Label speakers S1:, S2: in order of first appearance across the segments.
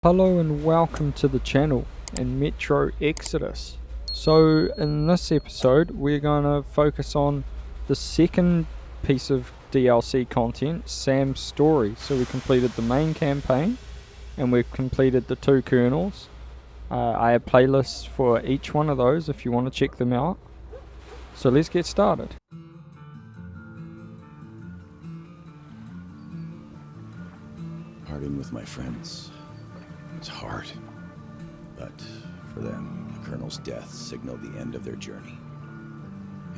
S1: Hello and welcome to the channel in Metro Exodus. So in this episode we're going to focus on the second piece of DLC content, Sam's story. So we completed the main campaign and we've completed the two kernels. I have playlists for each one of those if you want to check them out. So let's get started.
S2: Parting with my friends. It's hard, but for them, the Colonel's death signaled the end of their journey,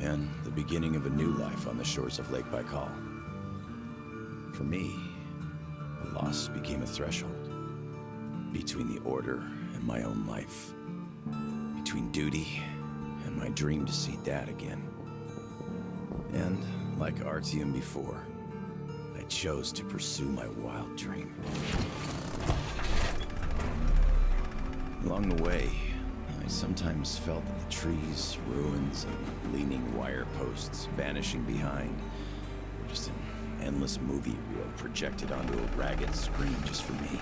S2: and the beginning of a new life on the shores of Lake Baikal. For me, the loss became a threshold between the Order and my own life, between duty and my dream to see Dad again. And like Artyom before, I chose to pursue my wild dream. Along the way, I sometimes felt that the trees, ruins, and leaning wire posts vanishing behind were just an endless movie reel projected onto a ragged screen just for me.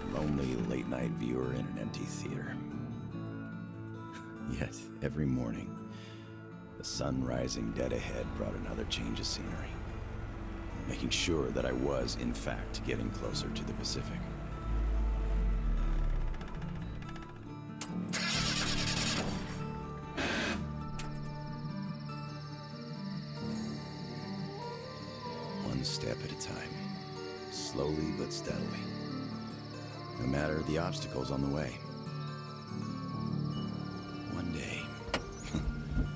S2: A lonely late-night viewer in an empty theater. Yet, every morning, the sun rising dead ahead brought another change of scenery, making sure that I was, in fact, getting closer to the Pacific. One step at a time, slowly but steadily, no matter the obstacles on the way. One day,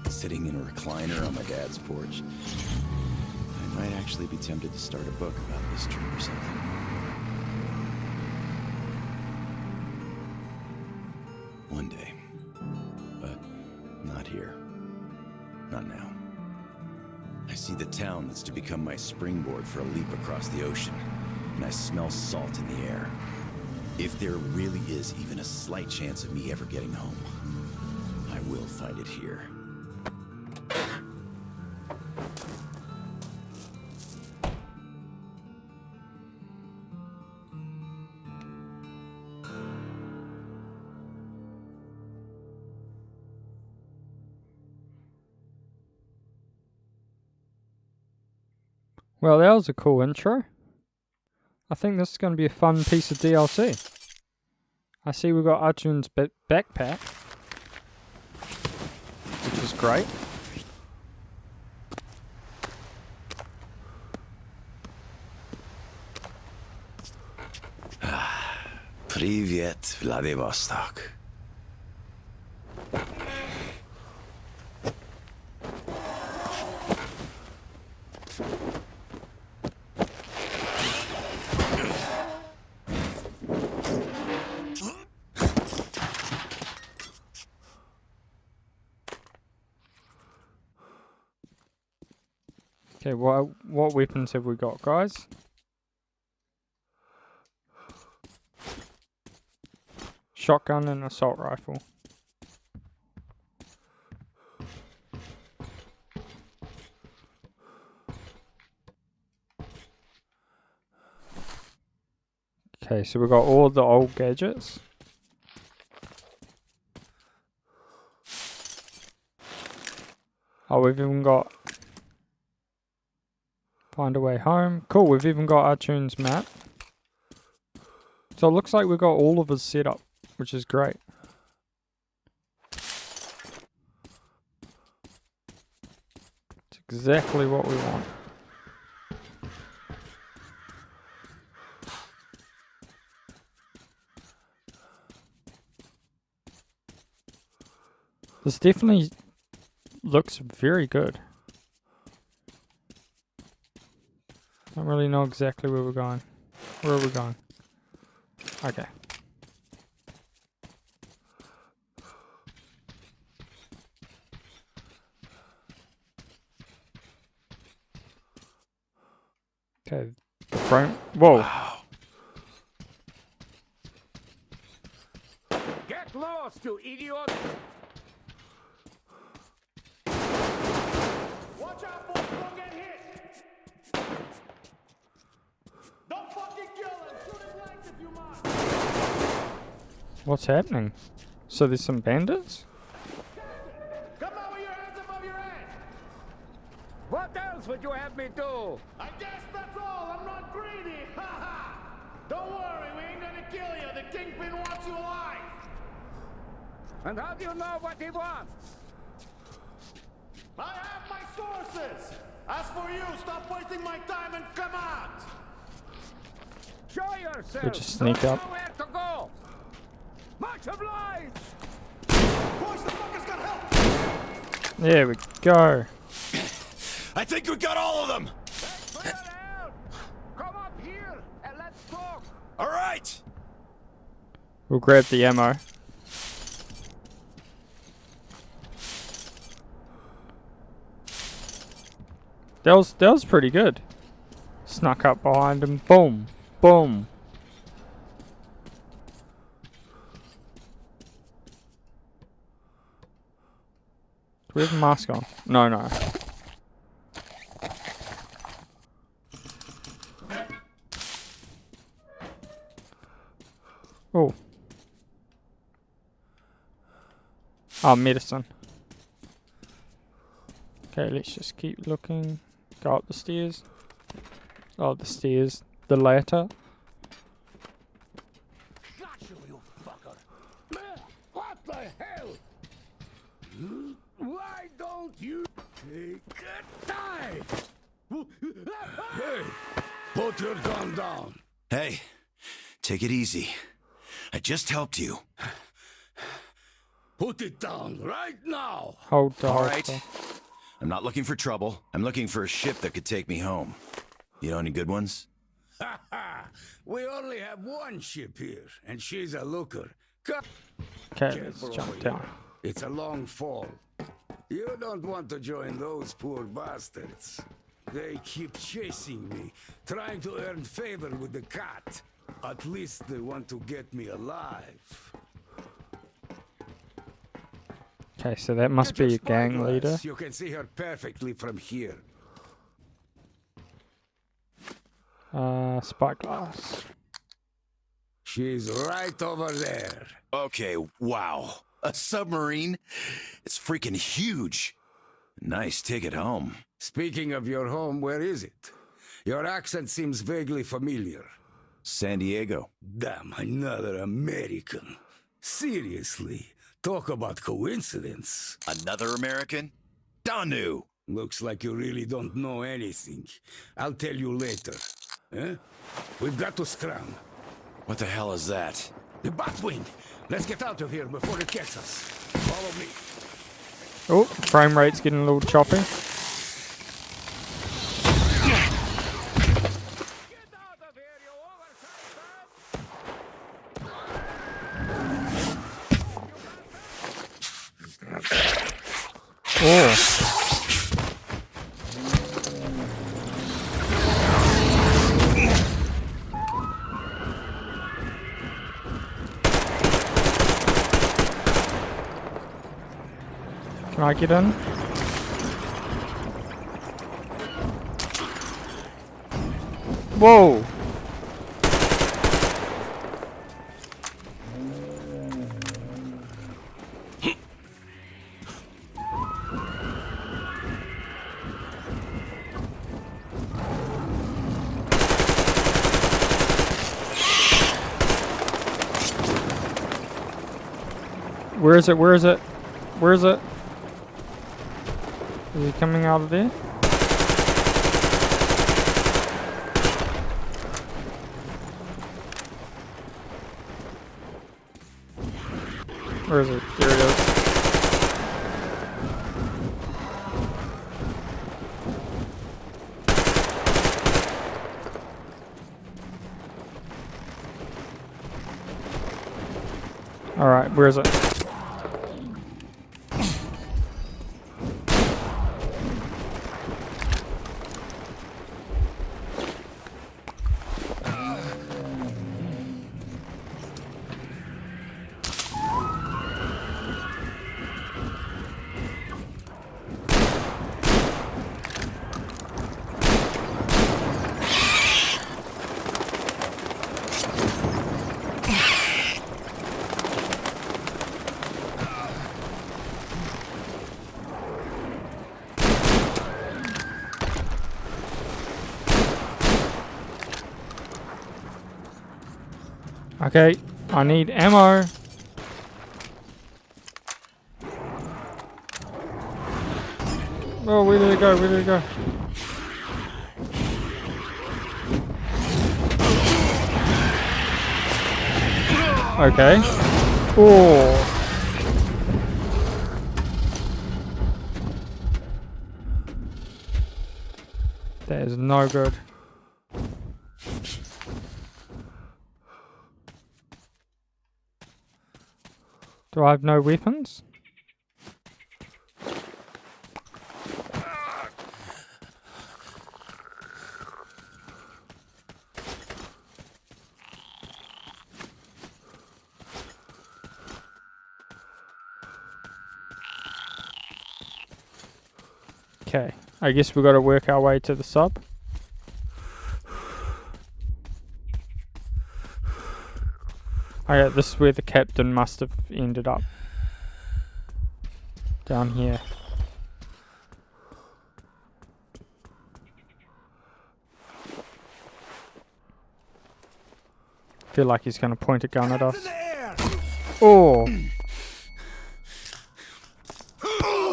S2: sitting in a recliner on my dad's porch, I might actually be tempted to start a book about this trip or something. One day, but not here, not now. I see the town that's to become my springboard for a leap across the ocean, and I smell salt in the air. If there really is even a slight chance of me ever getting home, I will find it here.
S1: Well, that was a cool intro. I think this is going to be a fun piece of DLC. I see we've got Arjun's backpack, which is great.
S2: Привет, Vladivostok.
S1: Okay, what weapons have we got, guys? Shotgun and assault rifle. Okay, so we've got all the old gadgets. Oh, we've even got Find a Way Home. Cool, we've even got Arjun's map. So it looks like we've got all of his setup, which is great. It's exactly what we want. This definitely looks very good. I don't really know exactly where we're going. Where are we going? Okay. Okay. The front. Whoa.
S2: Wow.
S3: Get lost, you idiot! Watch out, boys! Don't get hit! Don't fucking kill him! Shoot him legs if you mind!
S1: What's happening? So there's some bandits?
S3: Come on with your hands above your head! What else would you have me do? I guess that's all. I'm not greedy. Ha ha! Don't worry, we ain't gonna kill you. The Kingpin wants you alive. And how do you know what he wants? I have my sources. As for you, stop wasting my time and come out. Show yourself.
S1: We just sneak
S3: Don't
S1: up.
S3: know where to go. Much obliged.
S2: Boys, the fuckers got help!
S1: There we go.
S2: I think we got all of them!
S3: Clear out. Come up here and let's talk.
S2: Alright!
S1: We'll grab the ammo. That was pretty good. Snuck up behind him. Boom. Boom. Do we have a mask on? No, no. Oh. Oh, medicine. Okay, let's just keep looking. Go up the stairs. Oh, the stairs. The ladder.
S3: Got you fucker. What the hell? Why don't you take a dive? Hey, put your gun down.
S2: Hey, take it easy. I just helped you.
S3: Put it down right now.
S1: Hold the
S2: All
S1: holster.
S2: right. I'm not looking for trouble. I'm looking for a ship that could take me home. You know any good ones?
S3: Ha ha! We only have one ship here, and she's a looker. Come.
S1: Okay, let's jump down.
S3: It's a long fall. You don't want to join those poor bastards. They keep chasing me, trying to earn favor with the cat. At least they want to get me alive.
S1: Okay, so that must be a gang leader.
S3: You can see her perfectly from here.
S1: Spyglass.
S3: She's right over there.
S2: Okay, wow. A submarine? It's freaking huge. Nice ticket home.
S3: Speaking of your home, where is it? Your accent seems vaguely familiar.
S2: San Diego.
S3: Damn, another American. Seriously, talk about coincidence.
S2: Another American? Danu.
S3: Looks like you really don't know anything. I'll tell you later. Huh? We've got to scram.
S2: What the hell is that?
S3: The Batwing! Let's get out of here before it gets us. Follow me.
S1: Oh, frame rate's getting a little choppy.
S3: Get out of here, you oversized
S1: Oh. Can I get in? Whoa! Where is it? Where is it? Where is it? Is he coming out of there? Where is it? There it is. Alright, where is it? Okay, I need ammo. Oh, where did it go? Where did it go? Okay. Oh. That is no good. Do I have no weapons? Okay, I guess we got to work our way to the sub. Okay, this is where the captain must have ended up. Down here. Feel like he's going to point a gun at us. Oh!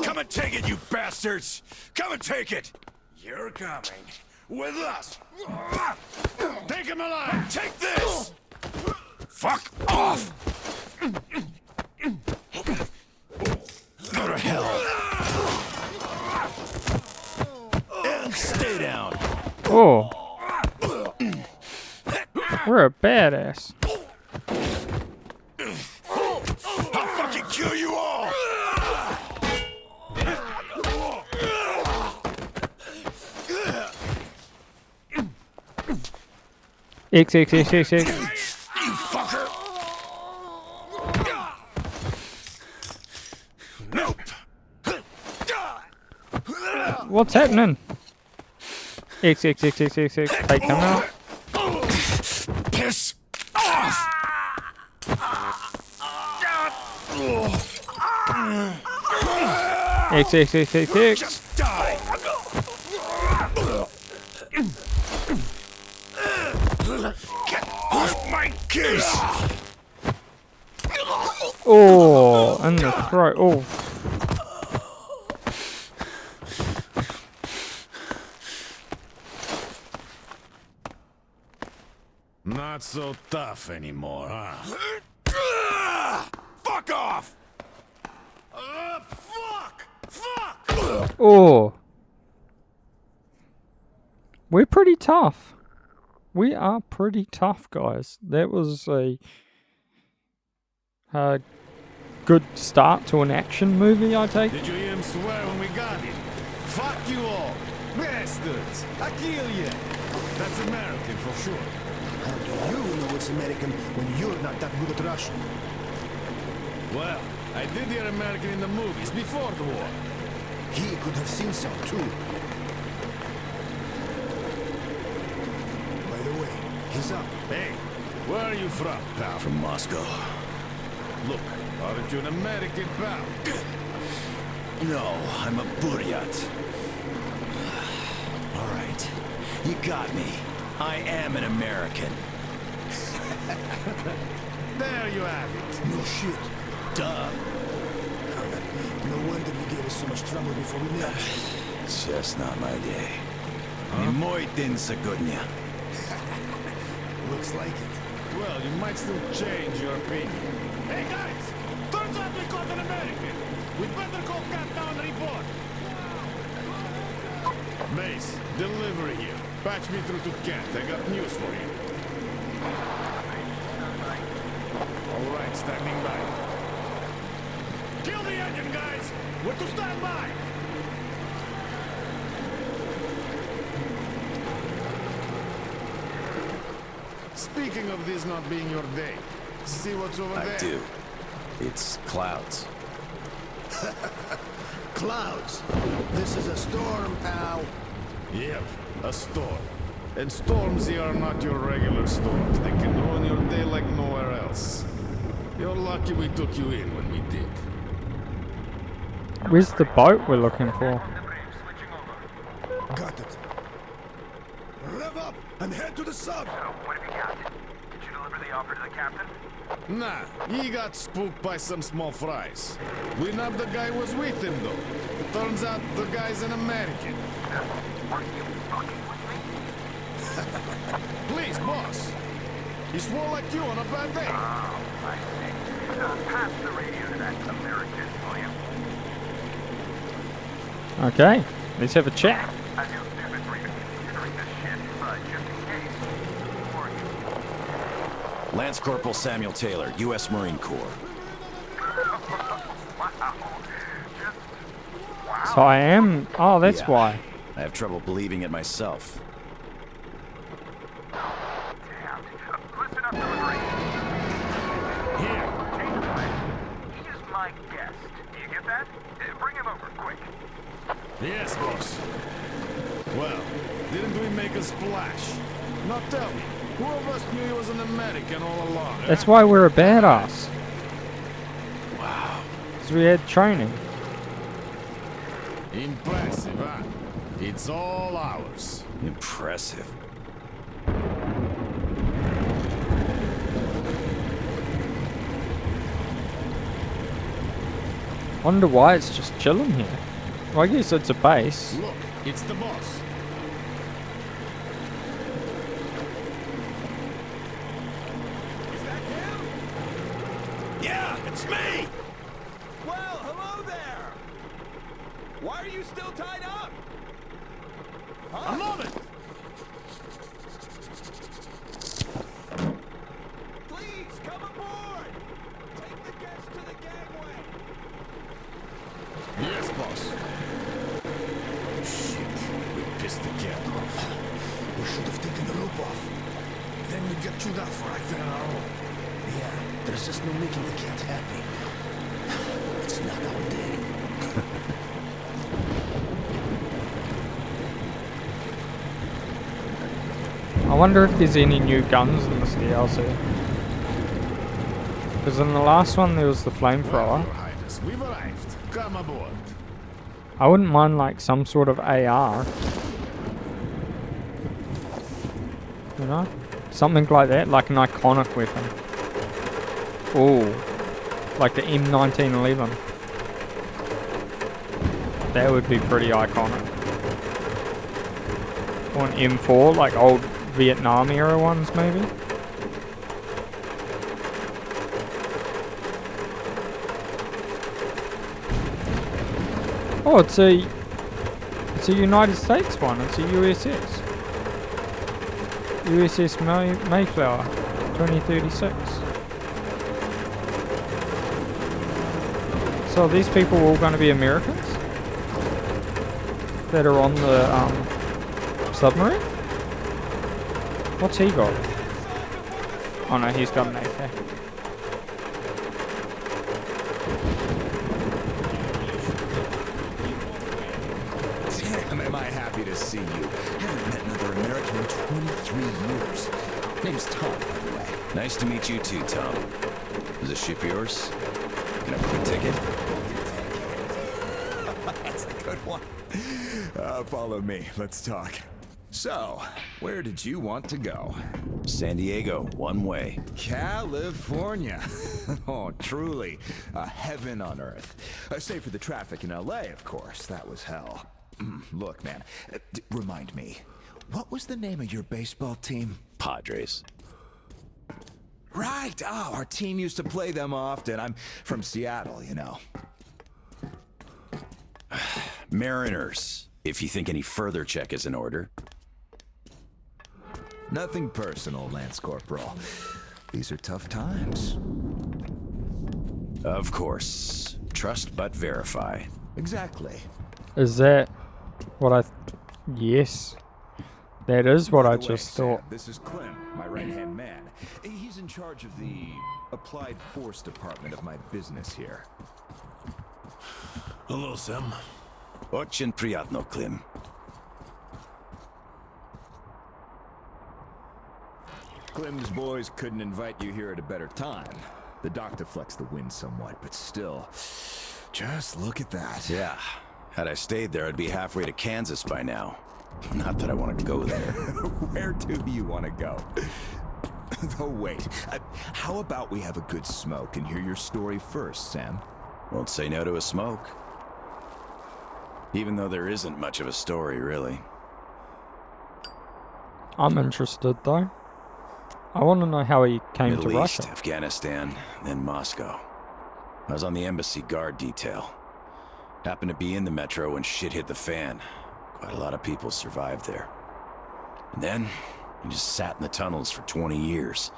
S2: Come and take it, you bastards! Come and take it! You're coming with us!
S3: Take him alive!
S2: Take this! Fuck off! Go to hell! And stay down!
S1: Oh! We're a badass.
S2: I'll fucking kill you all!
S1: X.
S2: You fucker! Nope!
S1: What's happening? X. Take them out.
S2: Piss off!
S1: X.
S2: Just die! Get off my case!
S1: Oh, in the throat. Oh.
S3: Not so tough anymore, huh?
S2: Fuck off!
S3: Fuck!
S1: Oh. We're pretty tough. We are pretty tough, guys. That was a good start to an action movie, I take.
S3: Did you hear him swear when we got him? Fuck you all! Bastards! I kill you! That's American for sure.
S4: How do you know it's American when you're not that good at Russian?
S3: Well, I did hear American in the movies before the war.
S4: He could have seen some too. By the way, he's up.
S3: Hey, where are you from, pal?
S2: From Moscow.
S3: Look, aren't you an American, pal?
S2: No, I'm a Buryat. All right, you got me. I am an American.
S3: There you have it.
S4: No shit.
S2: Duh.
S4: No wonder you gave us so much trouble before we met.
S2: It's just not my day. Мой день сегодня.
S4: Looks like it.
S3: Well, you might still change your opinion. Hey, guys! Turns out we caught an American. We'd better call Cat down and report. Mace, delivery here. Patch me through to Kent. I got news for you. All right, standing by. Kill the engine, guys! We're to stand by! Speaking of this not being your day, see what's over there?
S2: I do. It's clouds.
S4: Clouds. This is a storm, pal.
S3: Yep, a storm. And storms here are not your regular storms. They can ruin your day like nowhere else. You're lucky we took you in when we did.
S1: Where's the boat we're looking for?
S4: Got it. Rev up and head to the sub.
S5: So, what have you captain? Did you deliver the
S3: offer to the captain?
S5: Nah, he got spooked by some small fries. We nabbed the guy who was with him, though. Turns out the guy's an American.
S3: Are you fucking with me?
S5: Please, boss. He swore like you on a bad day.
S3: Oh, I see. Pass the radio to that American, will you?
S1: Okay, let's have a chat.
S3: I feel stupid for even considering this shit, but just in case, who are you?
S2: Lance Corporal Samuel Taylor, U.S. Marine Corps.
S3: Wow. Just... wow.
S1: So I am. Oh, that's
S2: Yeah.
S1: why.
S2: I have trouble believing it myself.
S3: Damn. Listen up to the Marine.
S5: Here.
S3: Change of plan. He is my guest. Do you get that? Bring him over, quick.
S5: Yes, boss. Well, didn't we make a splash? Now tell me, who of us knew he was an American all along?
S1: That's why we're a badass.
S2: Wow.
S1: Because we had training.
S5: Impressive, huh? It's all ours.
S2: Impressive.
S1: Wonder why it's just chilling here. Well, I guess it's a base.
S5: Look, it's the boss.
S3: Is that him?
S2: Yeah, it's me!
S3: Well, hello there. Why are you still tied up?
S5: A moment!
S3: Please, come aboard. Take the guests to the gangway.
S5: Yes, boss. Shit, we pissed the cat off.
S4: We should have taken the rope off. Then we'd get chewed out for acting on our own. Yeah, there's just no making the cat happy. It's not our day.
S1: I wonder if there's any new guns in this DLC. Because in the last one there was the flamethrower.
S5: Your Highness, we've arrived. Come aboard.
S1: I wouldn't mind like some sort of AR. You know? Something like that, like an iconic weapon. Ooh. Like the M1911. That would be pretty iconic. Or an M4, like old Vietnam era ones maybe. Oh, it's a United States one. It's a USS. USS Mayflower, 2036. So are these people all going to be Americans that are on the submarine? What's he got? Oh no, he's got an AK.
S2: Damn, am I happy to see you. Haven't met another American in 23 years. Name's Tom, by the way. Nice to meet you too, Tom. Is this ship yours? Can I book a ticket?
S6: That's a good one. Follow me. Let's talk. So, where did you want to go?
S2: San Diego, one way.
S6: California. Oh, truly. A heaven on earth. Save for the traffic in LA, of course. That was hell. Look, man. Remind me. What was the name of your baseball team?
S2: Padres.
S6: Right. Oh, our team used to play them often. I'm from Seattle, you know.
S2: Mariners, if you think any further check is in order.
S6: Nothing personal, Lance Corporal. These are tough times.
S2: Of course. Trust but verify.
S6: Exactly.
S1: Is that what I... Yes. That is what I
S6: By the way,
S1: just
S6: Sam,
S1: thought.
S6: This is Clem, my right-hand man. He's in charge of the Applied Force department of my business here.
S5: Hello, Sam.
S2: Очень приятно, Clem.
S6: Clem's boys couldn't invite you here at a better time. The doctor flexed the wind somewhat, but still, just look at that.
S2: Yeah. Had I stayed there, I'd be halfway to Kansas by now. Not that I want to go there.
S6: Where do you want to go? Though wait, how about we have a good smoke and hear your story first, Sam?
S2: Won't say no to a smoke. Even though there isn't much of a story, really.
S1: I'm interested though. I want to know how he came
S2: Middle
S1: to
S2: East,
S1: Russia.
S2: Afghanistan, then Moscow. I was on the embassy guard detail. Happened to be in the metro when shit hit the fan. Quite a lot of people survived there. And then, we just sat in the tunnels for 20 years,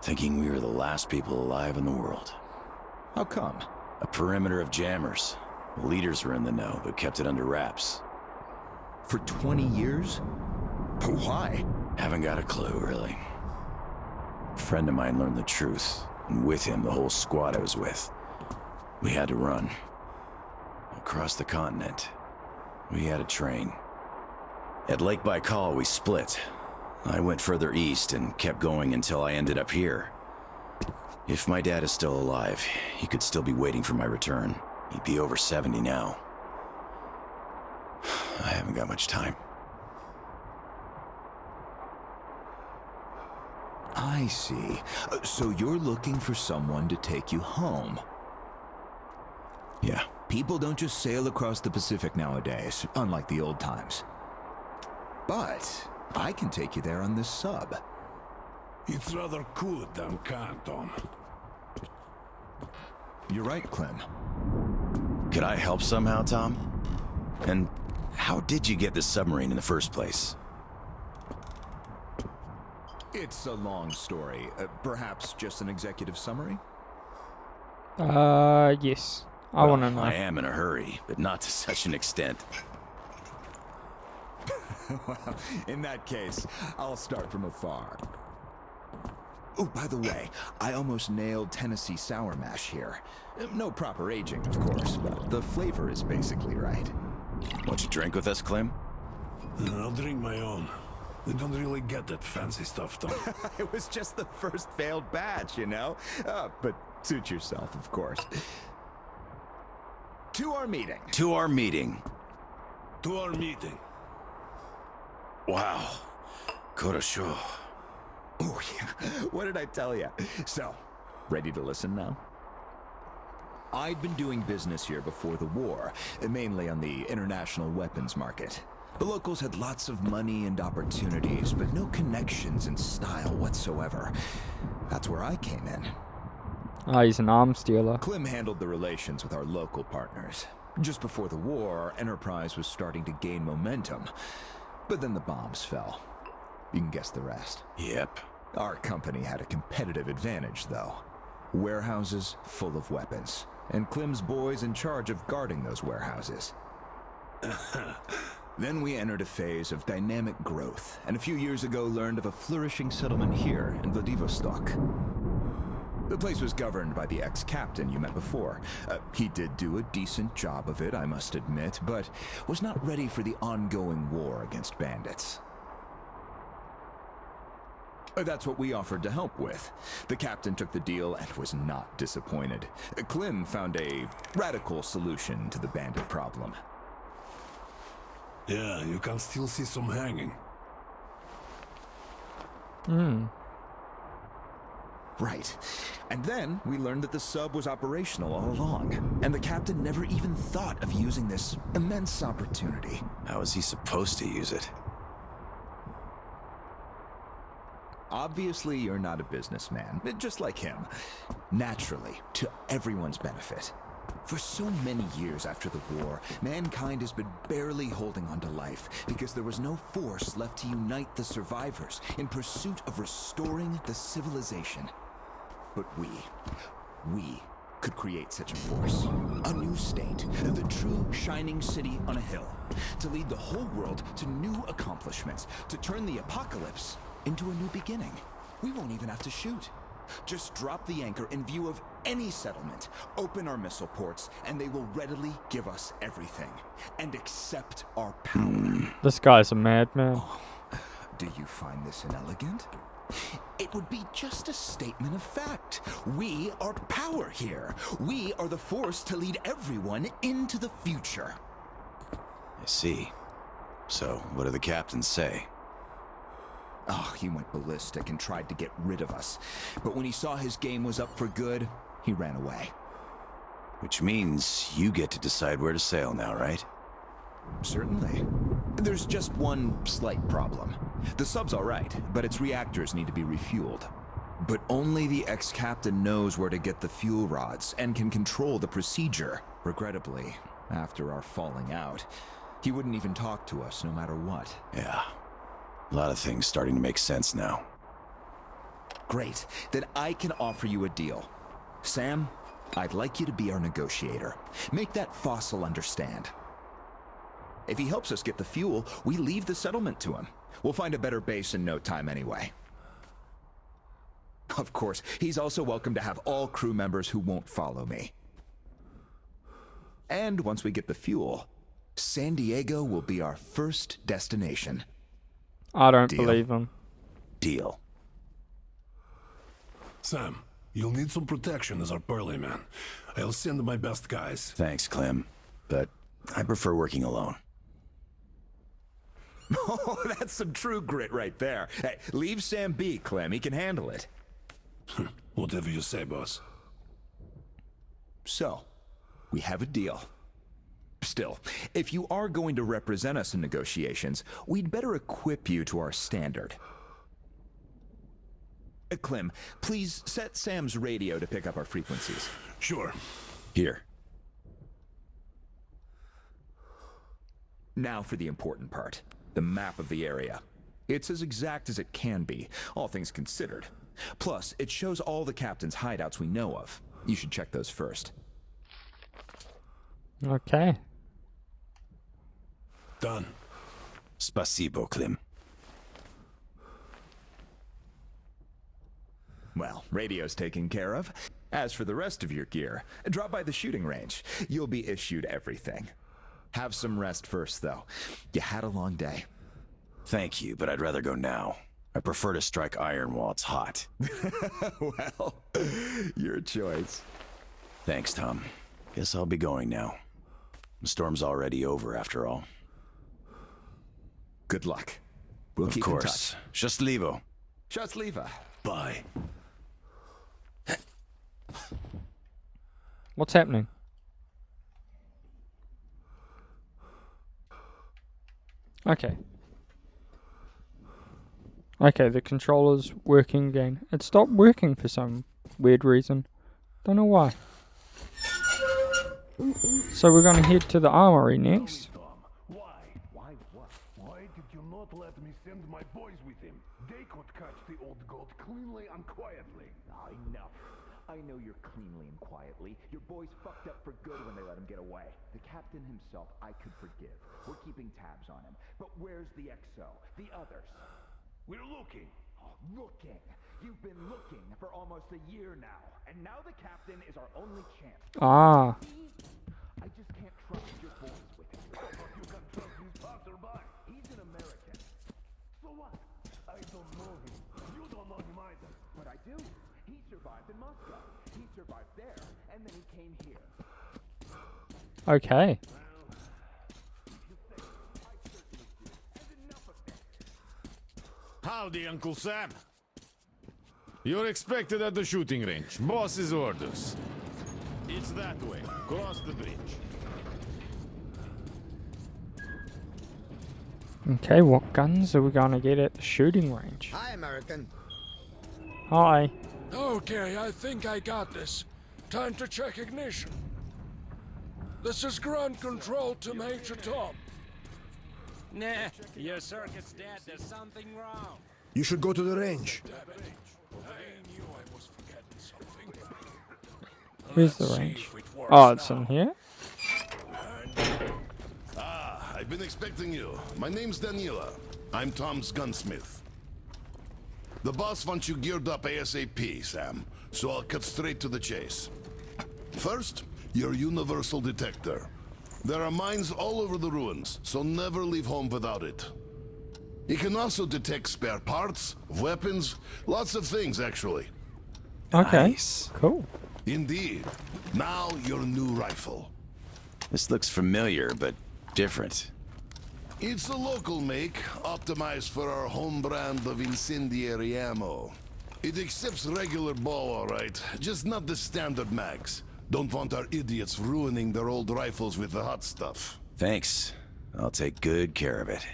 S2: thinking we were the last people alive in the world.
S6: How come?
S2: A perimeter of jammers. The leaders were in the know, but kept it under wraps.
S6: For 20 years? But why?
S2: Haven't got a clue, really. A friend of mine learned the truth, and with him, the whole squad I was with. We had to run. Across the continent. We had a train. At Lake Baikal, we split. I went further east and kept going until I ended up here. If my dad is still alive, he could still be waiting for my return. He'd be over 70 now. I haven't got much time.
S6: I see. So you're looking for someone to take you home.
S2: Yeah.
S6: People don't just sail across the Pacific nowadays, unlike the old times. But I can take you there on this sub.
S4: It's rather cool than Canton.
S6: You're right, Clem.
S2: Could I help somehow, Tom? And how did you get this submarine in the first place?
S6: It's a long story. Perhaps just an executive summary?
S1: Yes. I want to know.
S2: I am in a hurry, but not to such an extent.
S6: Well, in that case, I'll start from afar. Oh, by the way, I almost nailed Tennessee sour mash here. No proper aging, of course, but the flavor is basically right.
S2: Want you drink with us, Clem?
S4: I'll drink my own. We don't really get that fancy stuff, Tom.
S6: It was just the first failed batch, you know? But suit yourself, of course. To our meeting.
S2: To our meeting.
S4: To our meeting.
S2: Wow. Korosho.
S6: Oh, yeah. What did I tell you? So, ready to listen now? I'd been doing business here before the war, mainly on the international weapons market. The locals had lots of money and opportunities, but no connections and style whatsoever. That's where I came in.
S1: He's an arms dealer.
S6: Clem handled the relations with our local partners. Just before the war, our enterprise was starting to gain momentum. But then the bombs fell. You can guess the rest.
S2: Yep.
S6: Our company had a competitive advantage, though. Warehouses full of weapons, and Clem's boys in charge of guarding those warehouses. Then we entered a phase of dynamic growth, and a few years ago learned of a flourishing settlement here in Vladivostok. The place was governed by the ex-captain you met before. He did do a decent job of it, I must admit, but was not ready for the ongoing war against bandits. That's what we offered to help with. The captain took the deal and was not disappointed. Clem found a radical solution to the bandit problem.
S4: Yeah, you can still see some hanging.
S6: Right. And then we learned that the sub was operational all along, and the captain never even thought of using this immense opportunity.
S2: How is he supposed to use it?
S6: Obviously, you're not a businessman, just like him. Naturally, to everyone's benefit. For so many years after the war, mankind has been barely holding on to life because there was no force left to unite the survivors in pursuit of restoring the civilization. But we could create such a force. A new state, the true shining city on a hill, to lead the whole world to new accomplishments, to turn the apocalypse into a new beginning. We won't even have to shoot. Just drop the anchor in view of any settlement, open our missile ports, and they will readily give us everything, and accept our power.
S1: This guy's a madman.
S6: Do you find this inelegant? It would be just a statement of fact. We are power here. We are the force to lead everyone into the future.
S2: I see. So, what do the captains say?
S6: Oh, he went ballistic and tried to get rid of us. But when he saw his game was up for good, he ran away.
S2: Which means you get to decide where to sail now, right?
S6: Certainly. There's just one slight problem. The sub's all right, but its reactors need to be refueled. But only the ex-captain knows where to get the fuel rods and can control the procedure. Regrettably, after our falling out, he wouldn't even talk to us no matter what.
S2: Yeah. A lot of things starting to make sense now.
S6: Great. Then I can offer you a deal. Sam, I'd like you to be our negotiator. Make that fossil understand. If he helps us get the fuel, we leave the settlement to him. We'll find a better base in no time anyway. Of course, he's also welcome to have all crew members who won't follow me. And once we get the fuel, San Diego will be our first destination.
S1: I don't
S2: Deal.
S1: believe him.
S2: Deal.
S4: Sam, you'll need some protection as our burly man. I'll send my best guys.
S2: Thanks, Clem. But I prefer working alone.
S6: Oh, that's some true grit right there. Hey, leave Sam be, Clem. He can handle it.
S4: Whatever you say, boss.
S6: So, we have a deal. Still, if you are going to represent us in negotiations, we'd better equip you to our standard. Clem, please set Sam's radio to pick up our frequencies.
S4: Sure.
S2: Here.
S6: Now for the important part, the map of the area. It's as exact as it can be, all things considered. Plus, it shows all the captain's hideouts we know of. You should check those first.
S1: Okay.
S4: Done.
S2: Spasibo, Clem.
S6: Well, radio's taken care of. As for the rest of your gear, drop by the shooting range. You'll be issued everything. Have some rest first, though. You had a long day.
S2: Thank you, but I'd rather go now. I prefer to strike iron while it's hot.
S6: Well, your choice.
S2: Thanks, Tom. Guess I'll be going now. The storm's already over, after all.
S6: Good luck. We'll
S2: Of
S6: keep
S2: course. Счастливо.
S6: in touch. Счастливо.
S4: Bye.
S1: What's happening? Okay. Okay, the controller's working again. It stopped working for some weird reason. Don't know why. So we're gonna head to the armory next.
S4: Why? Why what? Why did you not let me send my boys with him? They could catch the old goat cleanly and quietly.
S7: Enough. I know you're cleanly and quietly. Your boys fucked up for good when they let him get away. The captain himself, I could forgive. We're keeping tabs on him. But where's the XO? The others?
S4: We're looking.
S7: Oh, looking. You've been looking for almost a year now. And now the captain is our only chance.
S1: Ah.
S7: I just can't trust your boys with him.
S4: You can trust this passerby.
S7: He's an American.
S4: So what? I don't know him. You don't know him either.
S7: But I do. He survived in Moscow. He survived there, and then he came here.
S1: Okay.
S5: Howdy, Uncle Sam. You're expected at the shooting range. Boss's orders. It's that way. Cross the bridge.
S1: Okay, what guns are we gonna get at the shooting range?
S8: Hi, American.
S1: Hi.
S9: Okay, I think I got this. Time to check ignition. This is ground control to Major Tom.
S10: Nah, your circuit's dead. There's something wrong.
S4: You should go to the range.
S9: Damn it. I knew I was forgetting something.
S1: Where's the
S9: Let's see
S1: range?
S9: if it works
S1: Oh, it's
S9: now.
S1: in here?
S11: I've been expecting you. My name's Daniela. I'm Tom's gunsmith. The boss wants you geared up ASAP, Sam, so I'll cut straight to the chase. First, your universal detector. There are mines all over the ruins, so never leave home without it. It can also detect spare parts, weapons, lots of things, actually.
S1: Okay.
S2: Nice.
S1: Cool.
S11: Indeed. Now, your new rifle.
S2: This looks familiar, but different.
S11: It's a local make, optimized for our home brand of incendiary ammo. It accepts regular ball, alright, just not the standard mags. Don't want our idiots ruining their old rifles with the hot stuff.
S2: Thanks. I'll take good care of it.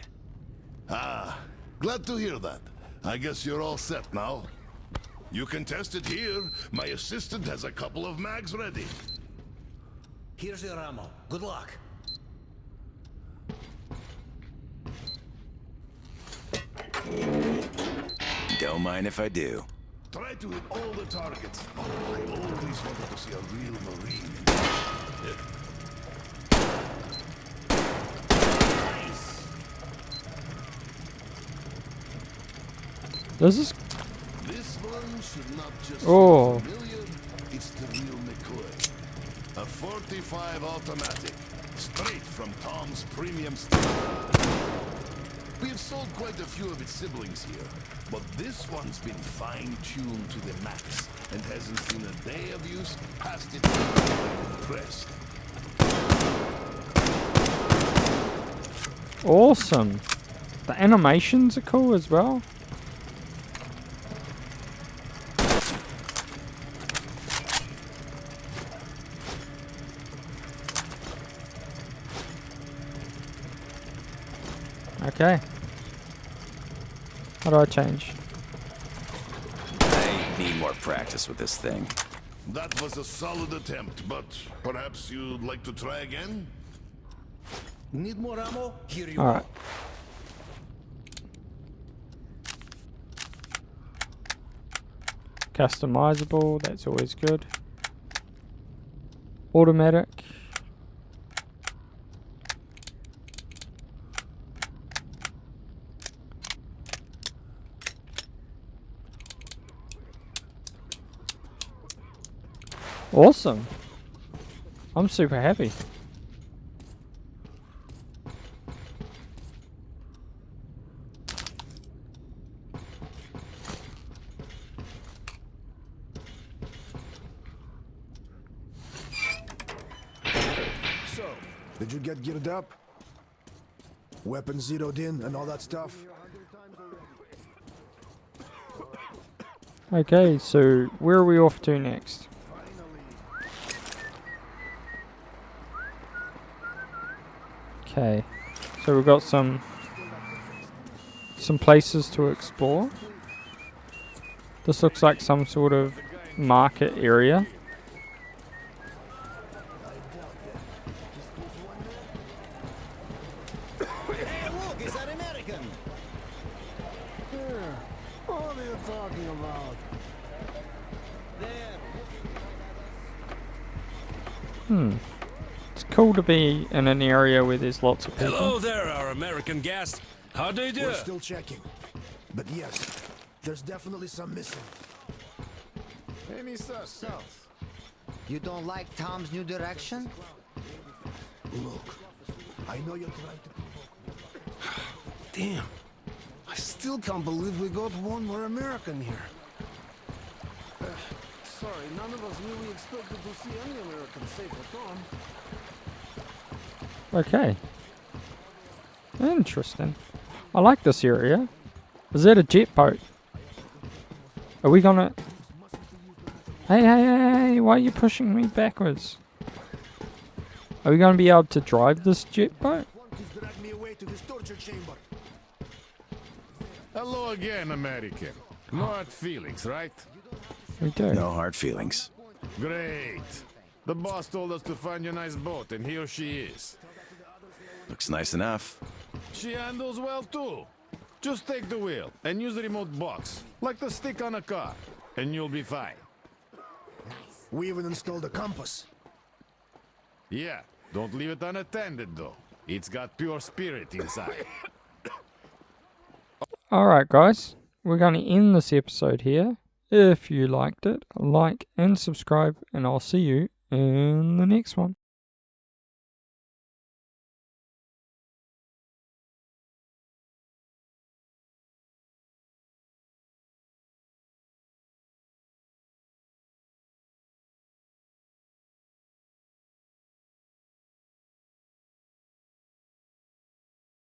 S11: Ah, glad to hear that. I guess you're all set now. You can test it here. My assistant has a couple of mags ready.
S4: Here's your ammo. Good luck.
S2: Don't mind if I do.
S11: Try to hit all the targets. Oh, I always wanted to see a real Marine.
S1: This
S11: one should not just
S1: Oh.
S11: be familiar, it's the real McCoy. A 45 automatic, straight from Tom's premium store. We have sold quite a few of its siblings here, but this one's been fine-tuned to the max and hasn't seen a day of use past its crest.
S1: Awesome. The animations are cool as well. Okay. How do I change?
S2: I need more practice with this thing.
S11: That was a solid attempt, but perhaps you'd like to try again?
S4: Need more ammo? Here you
S1: Alright. Customizable, that's always good. Automatic. Awesome. I'm super happy.
S4: So, did you get geared up? Weapons zeroed in and all that stuff?
S1: Okay, so where are we off to next? Okay, so we've got some places to explore. This looks like some sort of market area.
S4: Hey, look, is that American? Yeah, what are you talking about? There.
S1: It's cool to be in an area where there's lots of people.
S10: Hello there, our American guest. How do you do?
S4: We're still checking. But yes, there's definitely some missing.
S5: Any suspects?
S8: You don't like Tom's new direction?
S4: Look, I know you're trying to provoke me.
S12: Damn. I still can't believe we got one more American here.
S5: Sorry, none of us really expected to see any Americans save for Tom.
S1: Okay. Interesting. I like this area. Is that a jet boat? Are we gonna... Hey, why are you pushing me backwards? Are we gonna be able to drive this jet boat?
S4: Drag me away to this torture chamber.
S5: Hello again, American. No hard feelings, right?
S1: We do.
S2: No hard feelings.
S5: Great. The boss told us to find you a nice boat, and here she is.
S2: Looks nice enough.
S5: She handles well, too. Just take the wheel and use the remote box, like the stick on a car, and you'll be fine.
S4: We even installed a compass.
S5: Yeah, don't leave it unattended, though. It's got pure spirit inside.
S1: Alright guys, we're going to end this episode here. If you liked it, like and subscribe, and I'll see you in the next one.